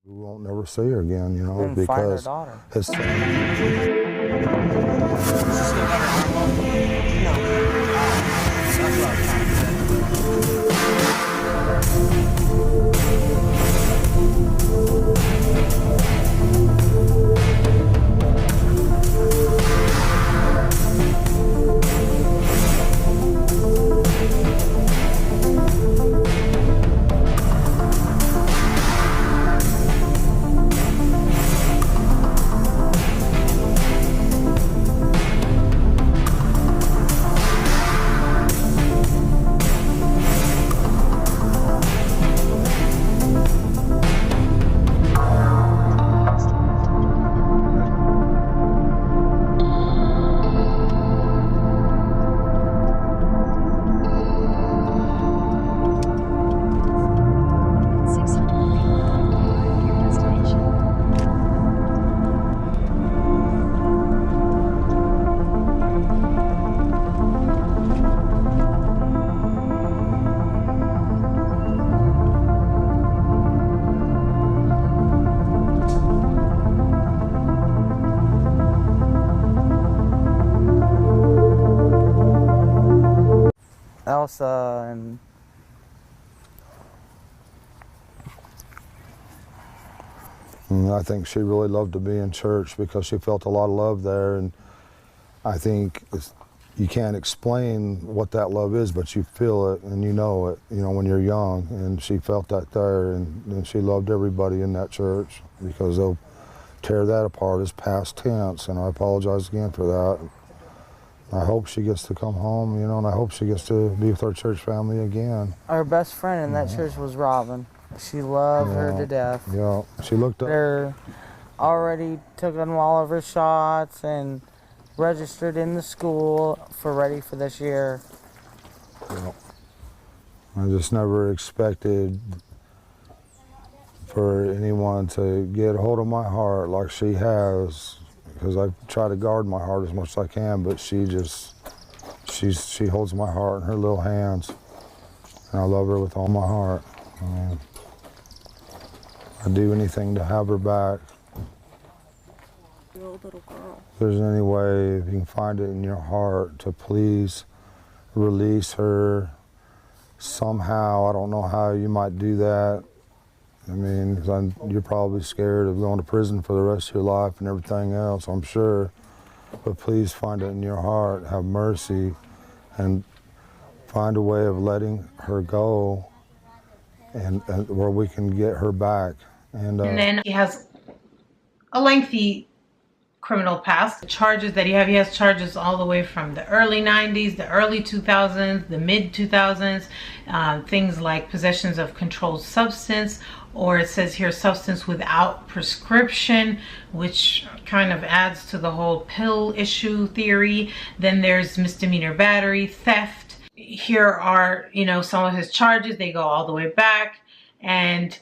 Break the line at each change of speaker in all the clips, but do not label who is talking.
We won't never see her again, you know,
and
because
find her daughter.
his
Is she still got her arm open?
No.
That's what I was trying to say.
Elsa and
I think she really loved to be in church because she felt a lot of love there, and I think you can't explain what that love is, but you feel it and you know when you're young, and she felt that there, and she loved everybody in that church because they'll tear that apart as past tense, and I apologize again for that. I hope she gets to come home, you know, and I hope she gets to be with her church family again.
her best friend in that church was Robin. She loved her to death.
Yeah, she looked up.
They're already taken all of her shots and registered in the school for ready for this year.
Yeah. I just never expected for anyone to get a hold of my heart like she has, because I try to guard my heart as much as I can, but she holds my heart in her little hands, and I love her with all my heart. I'd do anything to have her back.
Your little girl.
If there's any way, if you can find it in your heart, to please release her somehow. I don't know how you might do that. I mean, 'cause you're probably scared of going to prison for the rest of your life and everything else, I'm sure. But please find it in your heart, have mercy, and find a way of letting her go, and where we can get her back. And
then he has a lengthy criminal past. The charges that he has charges all the way from the early 90s, the early 2000s, the mid 2000s, things like possessions of controlled substance, or it says here substance without prescription, which kind of adds to the whole pill issue theory. Then there's misdemeanor battery, theft. Here are, some of his charges. They go all the way back, and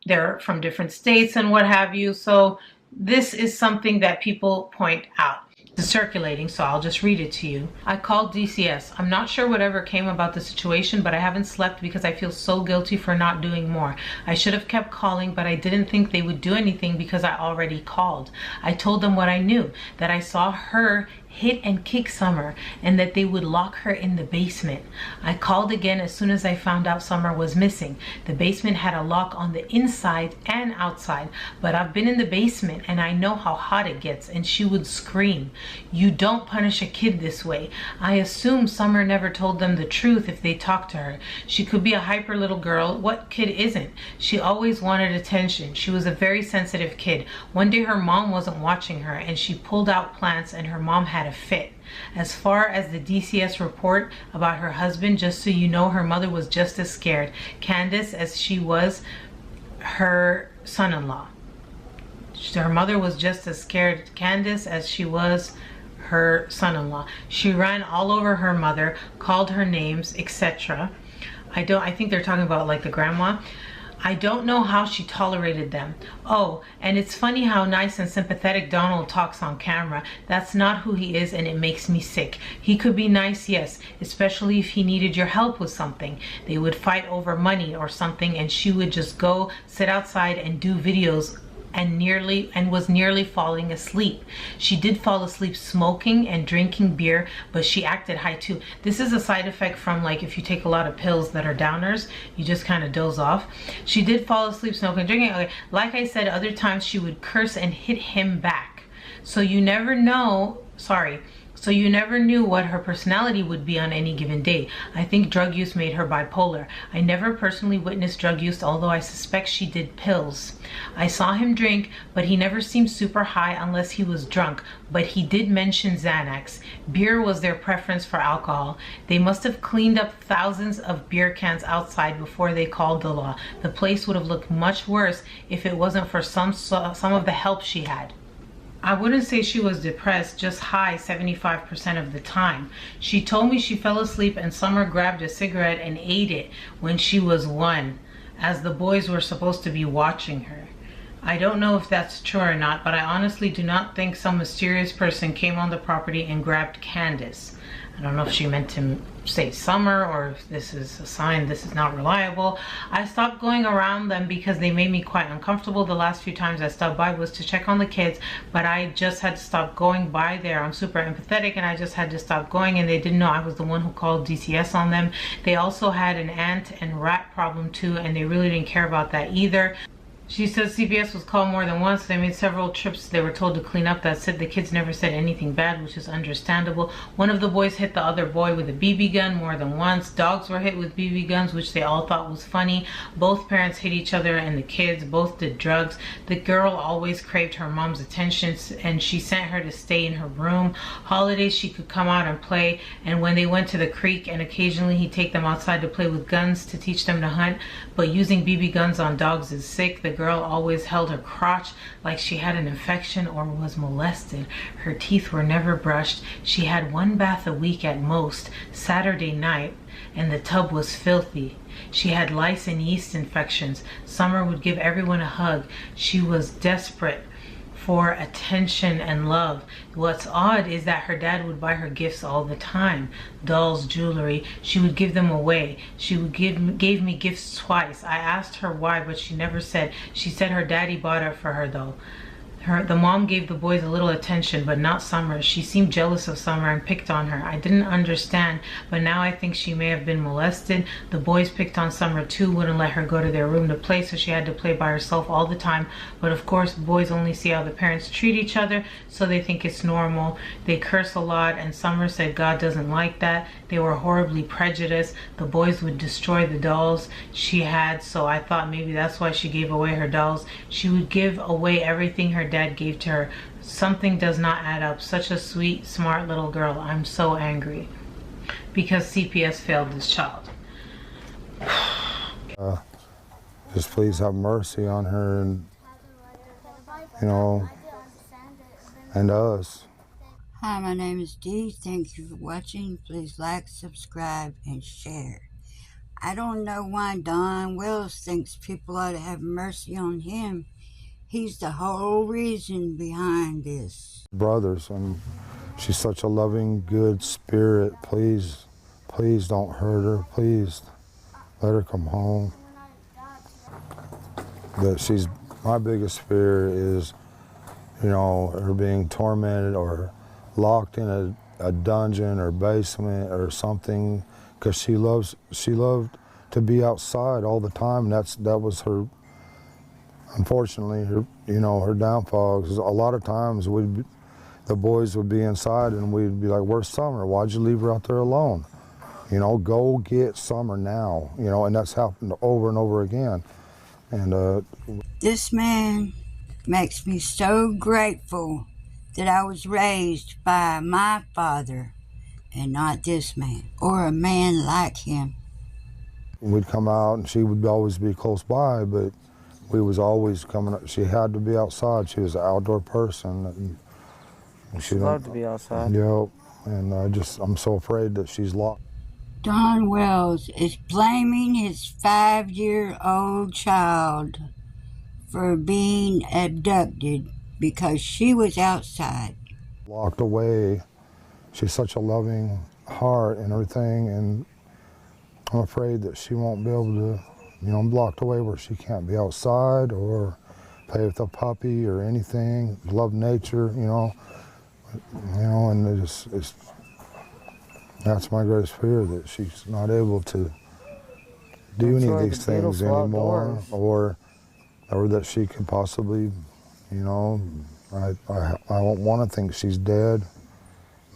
they're from different states and what have you. So this is something that people point out. It's circulating, so I'll just read it to you. I called DCS. I'm not sure whatever came about the situation, but I haven't slept because I feel so guilty for not doing more. I should have kept calling, but I didn't think they would do anything because I already called. I told them what I knew, that I saw her hit and kick Summer, and that they would lock her in the basement. I called again as soon as I found out Summer was missing. The basement had a lock on the inside and outside, but I've been in the basement and I know how hot it gets, and she would scream. You don't punish a kid this way. I assume Summer never told them the truth if they talked to her. She could be a hyper little girl. What kid isn't? She always wanted attention. She was a very sensitive kid. One day her mom wasn't watching her and she pulled out plants and her mom had a fit. As far as the DCS report about her husband, just so you know, her mother was just as scared, Candace, as she was her son-in-law. Her mother was just as scared, Candace, as she was her son-in-law. She ran all over her mother, called her names, etc. I think they're talking about like the grandma. I don't know how she tolerated them. Oh, and it's funny how nice and sympathetic Donald talks on camera. That's not who he is, and it makes me sick. He could be nice, yes, especially if he needed your help with something. They would fight over money or something, and she would just go sit outside and do videos and was nearly falling asleep. She did fall asleep smoking and drinking beer, but she acted high too. This is a side effect from, like, if you take a lot of pills that are downers, you just kind of doze off. She did fall asleep smoking and drinking. Okay. Like I said, other times she would curse and hit him back. So you never know, so you never knew what her personality would be on any given day. I think drug use made her bipolar. I never personally witnessed drug use, although I suspect she did pills. I saw him drink, but he never seemed super high unless he was drunk. But he did mention Xanax. Beer was their preference for alcohol. They must have cleaned up thousands of beer cans outside before they called the law. The place would have looked much worse if it wasn't for some of the help she had. I wouldn't say she was depressed, just high 75% of the time. She told me she fell asleep and Summer grabbed a cigarette and ate it when she was 1, as the boys were supposed to be watching her. I don't know if that's true or not, but I honestly do not think some mysterious person came on the property and grabbed Candace. I don't know if she meant to say Summer or if this is a sign this is not reliable. I stopped going around them because they made me quite uncomfortable. The last few times I stopped by was to check on the kids, but I just had to stop going by there. I'm super empathetic and I just had to stop going, and they didn't know I was the one who called DCS on them. They also had an ant and rat problem too, and they really didn't care about that either. She says CPS was called more than once. They made several trips. They were told to clean up. That said, the kids never said anything bad, which is understandable. One of the boys hit the other boy with a BB gun more than once. Dogs were hit with BB guns, which they all thought was funny. Both parents hit each other and the kids. Both did drugs. The girl always craved her mom's attention, and she sent her to stay in her room. Holidays, she could come out and play. And when they went to the creek, and occasionally he'd take them outside to play with guns to teach them to hunt. But using BB guns on dogs is sick. The girl always held her crotch like she had an infection or was molested. Her teeth were never brushed. She had 1 bath a week at most, Saturday night, and the tub was filthy. She had lice and yeast infections. Summer would give everyone a hug. She was desperate for attention and love. What's odd is that her dad would buy her gifts all the time. Dolls, jewelry. She would give them away. She would gave me gifts twice. I asked her why, but she never said. She said her daddy bought it for her though. The mom gave the boys a little attention, but not Summer. She seemed jealous of Summer and picked on her. I didn't understand, but now I think she may have been molested. The boys picked on Summer too, wouldn't let her go to their room to play, so she had to play by herself all the time. But of course, boys only see how the parents treat each other, so they think it's normal. They curse a lot, and Summer said God doesn't like that. They were horribly prejudiced. The boys would destroy the dolls she had, so I thought maybe that's why she gave away her dolls. She would give away everything her dad gave to her. Something does not add up. Such a sweet, smart little girl. I'm so angry because CPS failed this child.
Just please have mercy on her, and and us.
Hi, my name is Dee. Thank you for watching. Please like, subscribe, and share. I don't know why Don Wells thinks people ought to have mercy on him. He's the whole reason behind this.
Brothers, and she's such a loving, good spirit. Please don't hurt her. Please let her come home. My biggest fear is, her being tormented or locked in a dungeon or basement or something, because she loved to be outside all the time. That was her. Unfortunately, her downfall. 'Cause a lot of times the boys would be inside and we'd be like, "Where's Summer? Why'd you leave her out there alone? Go get Summer now." And that's happened over and over again. And
This man makes me so grateful that I was raised by my father and not this man or a man like him.
we'd come out and she would always be close by, but we was always coming up. She had to be outside. She was an outdoor person.
She loved to be outside.
Yep. And I'm so afraid that she's locked.
Don Wells is blaming his 5-year-old child for being abducted because she was outside.
Locked away. She's such a loving heart and everything, and I'm afraid that she won't be able to, you know, I'm locked away where she can't be outside or play with a puppy or anything, love nature, you know, and it's that's my greatest fear, that she's not able to do any of these things anymore, or that she could possibly, you know, I don't want to think she's dead,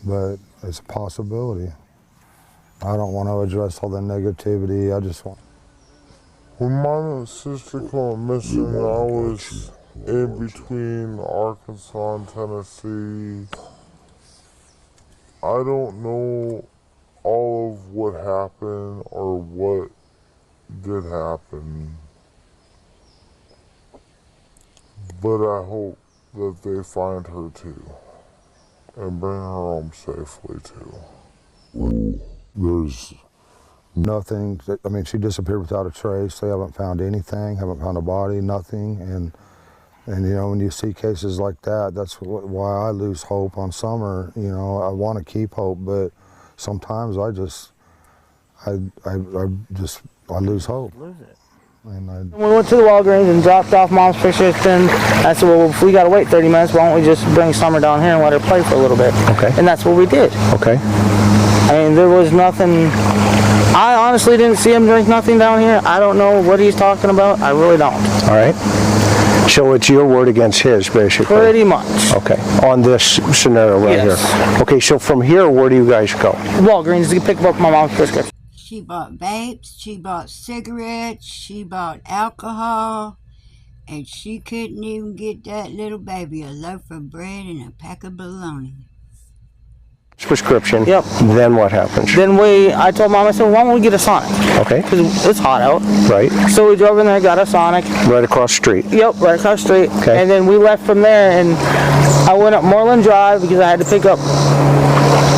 but it's a possibility. I don't want to address all the negativity. I just want.
When my sister went missing, I was in between Arkansas and Tennessee. I don't know all of what happened or what did happen, but I hope that they find her too and bring her home safely too.
There's nothing, I mean, she disappeared without a trace. They haven't found anything, haven't found a body, nothing. And you know, when you see cases like that, that's why I lose hope on Summer. You know, I want to keep hope, but sometimes I lose hope.
Lose it.
And
We went to the Walgreens and dropped off Mom's prescription. I said, well, if we got to wait 30 minutes, why don't we just bring Summer down here and let her play for a little bit?
Okay.
And that's what we did.
Okay.
I mean, there was nothing. I honestly didn't see him drink nothing down here. I don't know what he's talking about. I really don't.
All right. So it's your word against his, basically.
Pretty much.
Okay. On this scenario right
Yes.
here. Okay, so from here, where do you guys go?
Walgreens to pick up my mom's prescription.
She bought vapes, she bought cigarettes, she bought alcohol, and she couldn't even get that little baby a loaf of bread and a pack of bologna.
Prescription.
Yep.
Then what happens?
Then I told Mom, I said, why don't we get a Sonic?
Okay.
Because it's hot out.
Right.
So we drove in there, got a Sonic.
Right across the street.
Yep, right across the street.
Okay.
And then we left from there, and I went up Moreland Drive because I had to pick up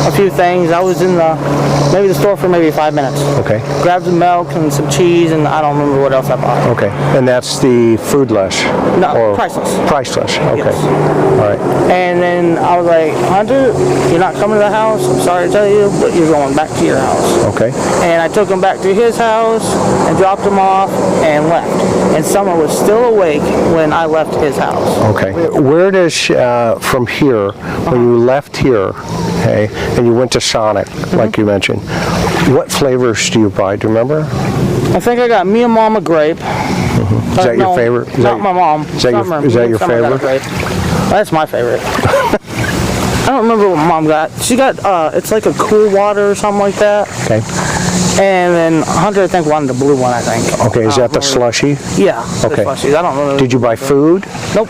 a few things. I was in maybe the store for maybe 5 minutes.
Okay.
Grabbed some milk and some cheese, and I don't remember what else I bought.
Okay. And that's the foodless?
No,
or
priceless.
Priceless. Okay.
Yes.
All right.
And then I was like, Hunter, you're not coming to the house. I'm sorry to tell you, but you're going back to your house.
Okay.
And I took him back to his house and dropped him off and left. And Summer was still awake when I left his house.
Okay. Where does, from here, when you left here, okay, and you went to Sonic, like you mentioned, what flavors do you buy? Do you remember?
I think I got me and Mom a grape.
Is that your favorite?
Not my mom.
Is that
Summer.
your
Summer got a
favorite?
grape. That's my favorite. I don't remember what Mom got. She got, it's like a cool water or something like that.
Okay.
And then Hunter, I think, wanted the blue one, I think.
Okay, is that the slushy?
Yeah,
Okay.
the slushies. I don't know.
Did you buy food?
Nope.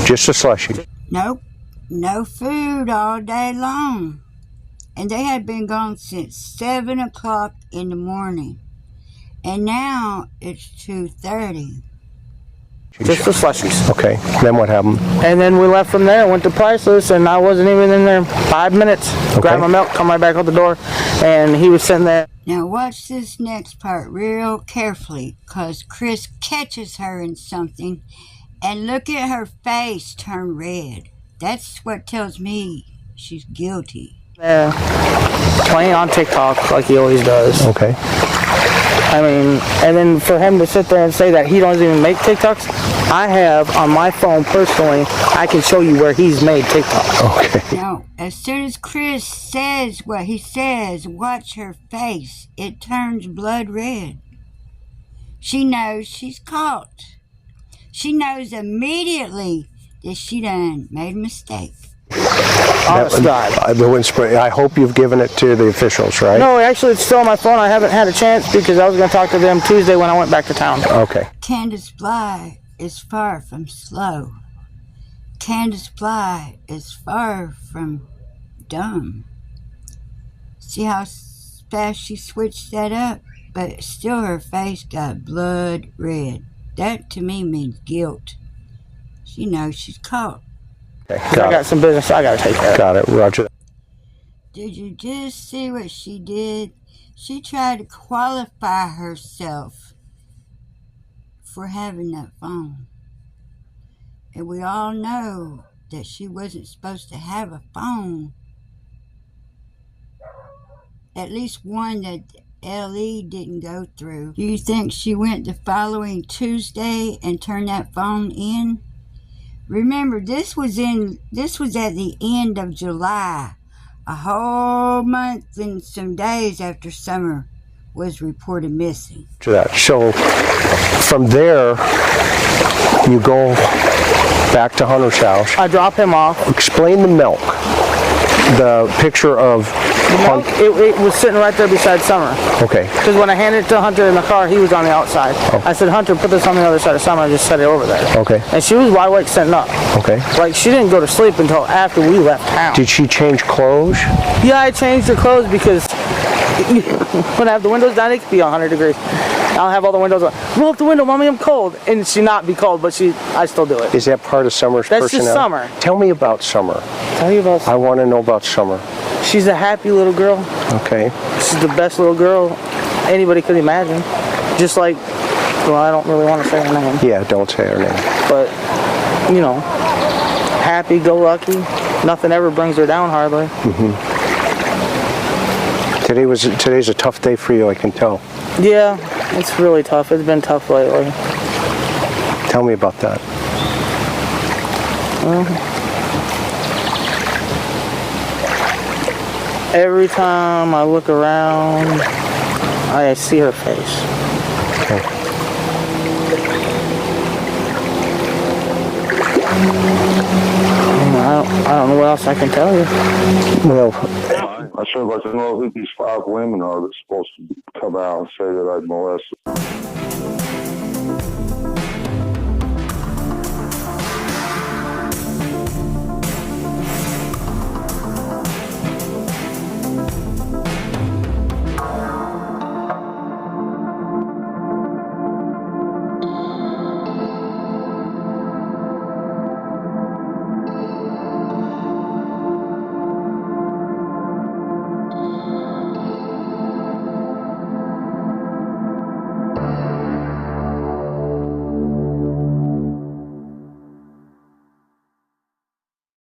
Just a slushy?
Nope, no food all day long. And they had been gone since 7 o'clock in the morning. And now it's 2:30.
Just the slushies.
Okay, then what happened?
And then we left from there, went to Priceless, and I wasn't even in there 5 minutes. Grabbed my milk, come right back out the door, and he was sitting there.
Now watch this next part real carefully, because Chris catches her in something, and look at her face turn red. That's what tells me she's guilty.
Playing on TikTok like he always does.
Okay.
I mean, and then for him to sit there and say that he doesn't even make TikToks, I have on my phone personally, I can show you where he's made TikToks.
Okay.
Now, as soon as Chris says what he says, watch her face. It turns blood red. She knows she's caught. She knows immediately that she done made a mistake.
Honest God.
I hope you've given it to the officials, right?
No, actually, it's still on my phone. I haven't had a chance because I was going to talk to them Tuesday when I went back to town.
Okay.
Candusbly is far from slow. Candusbly is far from dumb. See how fast she switched that up? But still her face got blood red. That to me means guilt. She knows she's caught.
Okay.
I got some business I got to take care of.
Got it. Roger.
Did you just see what she did? She tried to qualify herself for having that phone. And we all know that she wasn't supposed to have a phone. At least one that LE didn't go through. Do you think she went the following Tuesday and turned that phone in? Remember, this was at the end of July, a whole month and some days after Summer was reported missing.
To that. So from there, you go back to Hunter's house.
I drop him off.
Explain the milk. The picture of
Milk, it was sitting right there beside Summer.
Okay.
Because when I handed it to Hunter in the car, he was on the outside.
Oh.
I said, Hunter, put this on the other side of Summer. I just set it over there.
Okay.
And she was wide awake sitting up.
Okay.
Like, she didn't go to sleep until after we left town.
Did she change clothes?
Yeah, I changed her clothes because when I have the windows down, it could be 100 degrees. I'll have all the windows on. Roll up the window, Mommy, I'm cold. And she not be cold, but I still do it.
Is that part of Summer's
That's
personality?
just Summer.
Tell me about Summer.
Tell you about
I want to know about Summer.
She's a happy little girl.
Okay.
She's the best little girl anybody could imagine. Just like, well, I don't really want to say her name.
Yeah, don't say her name.
But, you know, happy-go-lucky. Nothing ever brings her down hardly.
Mm-hmm. Today's a tough day for you, I can tell.
Yeah, it's really tough. It's been tough lately.
Tell me about that.
Every time I look around, I see her face.
Okay.
I don't know what else I can tell you.
Well,
I sure like to know who these 5 women are that's supposed to come out and say that I'd molested.